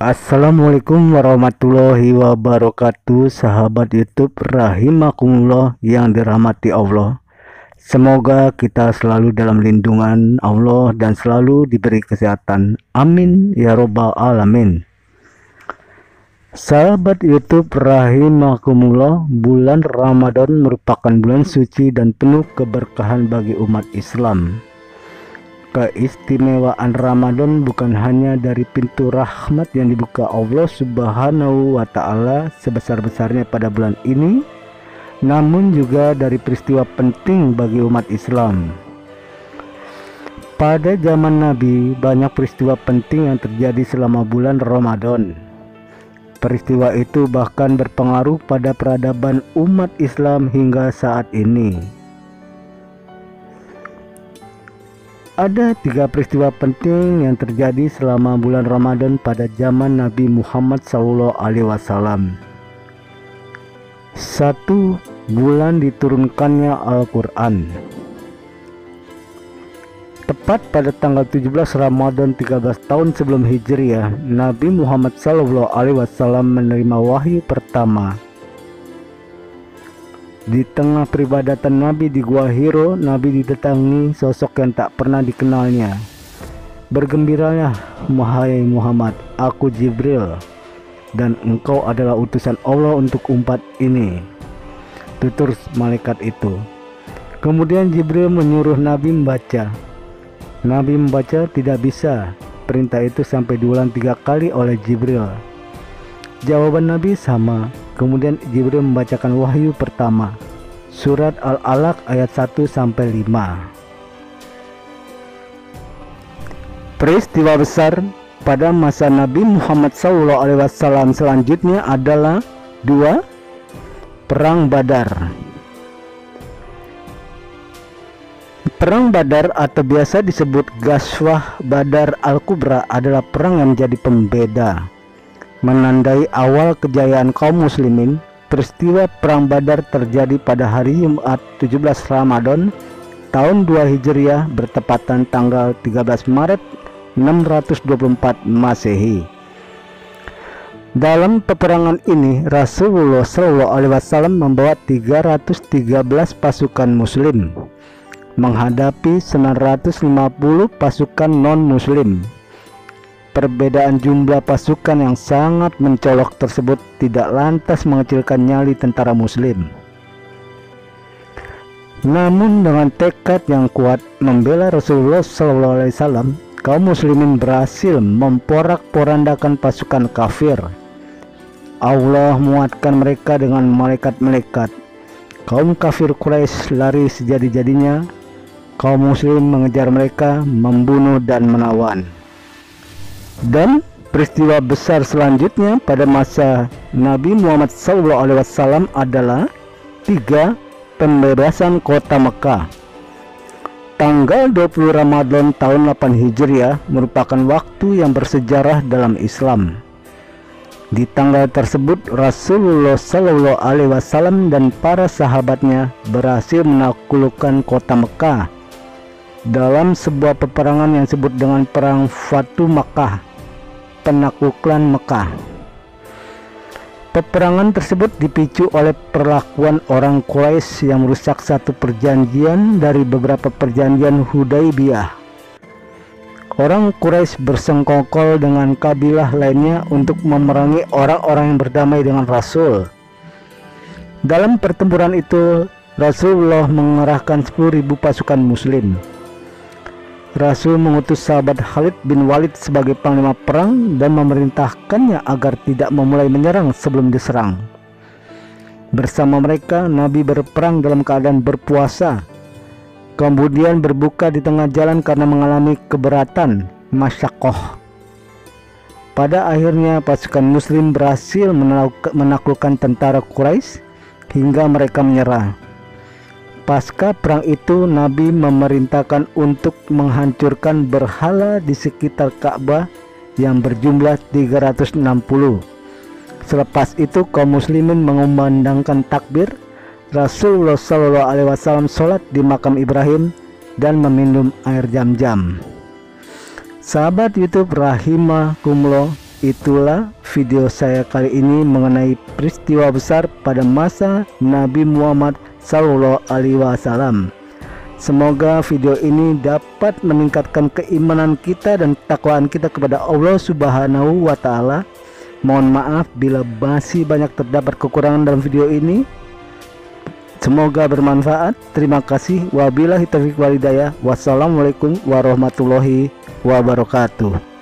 Assalamualaikum warahmatullahi wabarakatuh, sahabat YouTube rahimakumullah yang dirahmati Allah. Semoga kita selalu dalam lindungan Allah dan selalu diberi kesehatan. Amin ya robbal alamin. Sahabat YouTube rahimakumullah, bulan Ramadan merupakan bulan suci dan penuh keberkahan bagi umat Islam. Keistimewaan Ramadan bukan hanya dari pintu rahmat yang dibuka Allah Subhanahu wa Ta'ala sebesar-besarnya pada bulan ini, namun juga dari peristiwa penting bagi umat Islam. Pada zaman Nabi, banyak peristiwa penting yang terjadi selama bulan Ramadan. Peristiwa itu bahkan berpengaruh pada peradaban umat Islam hingga saat ini. Ada 3 peristiwa penting yang terjadi selama bulan Ramadan pada zaman Nabi Muhammad SAW. 1. Bulan diturunkannya Al-Quran. Tepat pada tanggal 17 Ramadan 13 tahun sebelum Hijriah, Nabi Muhammad SAW menerima wahyu pertama. Di tengah peribadatan Nabi di Gua Hiro, Nabi didatangi sosok yang tak pernah dikenalnya. Bergembiralah, wahai Muhammad, aku Jibril, dan engkau adalah utusan Allah untuk umat ini, tutur malaikat itu. Kemudian Jibril menyuruh Nabi membaca. Nabi membaca tidak bisa. Perintah itu sampai diulang 3 kali oleh Jibril. Jawaban Nabi sama. Kemudian Jibril membacakan wahyu pertama, surat Al-Alaq ayat 1-5. Peristiwa besar pada masa Nabi Muhammad SAW selanjutnya adalah 2. Perang Badar. Perang Badar atau biasa disebut Ghazwah Badar Al-Kubra adalah perang yang menjadi pembeda, menandai awal kejayaan kaum muslimin. Peristiwa perang Badar terjadi pada hari Jumat 17 Ramadan tahun 2 Hijriah bertepatan tanggal 13 Maret 624 Masehi. Dalam peperangan ini Rasulullah SAW membawa 313 pasukan muslim menghadapi 950 pasukan non-muslim. Perbedaan jumlah pasukan yang sangat mencolok tersebut tidak lantas mengecilkan nyali tentara muslim. Namun dengan tekad yang kuat membela Rasulullah SAW, kaum muslimin berhasil memporak-porandakan pasukan kafir. Allah menguatkan mereka dengan malaikat-malaikat. Kaum kafir Quraisy lari sejadi-jadinya. Kaum muslim mengejar mereka, membunuh dan menawan. Dan peristiwa besar selanjutnya pada masa Nabi Muhammad SAW adalah 3. Pembebasan kota Mekah. Tanggal 20 Ramadan tahun 8 Hijriah merupakan waktu yang bersejarah dalam Islam. Di tanggal tersebut Rasulullah SAW dan para sahabatnya berhasil menaklukkan kota Mekah dalam sebuah peperangan yang disebut dengan Perang Fatu Makkah, penaklukan Mekah. Peperangan tersebut dipicu oleh perlakuan orang Quraisy yang merusak satu perjanjian dari beberapa perjanjian Hudaybiyah. Orang Quraisy bersengkokol dengan kabilah lainnya untuk memerangi orang-orang yang berdamai dengan Rasul. Dalam pertempuran itu Rasulullah mengerahkan 10.000 pasukan muslim. Rasul mengutus sahabat Khalid bin Walid sebagai panglima perang dan memerintahkannya agar tidak memulai menyerang sebelum diserang. Bersama mereka Nabi berperang dalam keadaan berpuasa, kemudian berbuka di tengah jalan karena mengalami keberatan masyaqqah. Pada akhirnya pasukan muslim berhasil menaklukkan tentara Quraisy hingga mereka menyerah. Pasca perang itu Nabi memerintahkan untuk menghancurkan berhala di sekitar Ka'bah yang berjumlah 360. Selepas itu kaum muslimin mengumandangkan takbir. Rasulullah SAW sholat di makam Ibrahim dan meminum air Zam-Zam. Sahabat YouTube rahimakumullah, Itulah video saya kali ini mengenai peristiwa besar pada masa Nabi Muhammad SAW. Semoga video ini dapat meningkatkan keimanan kita dan ketakwaan kita kepada Allah Subhanahu wa Ta'ala. Mohon maaf bila masih banyak terdapat kekurangan dalam video ini. Semoga bermanfaat. Terima kasih. Wabillahi taufiq wal hidayah. Wassalamualaikum warahmatullahi wabarakatuh.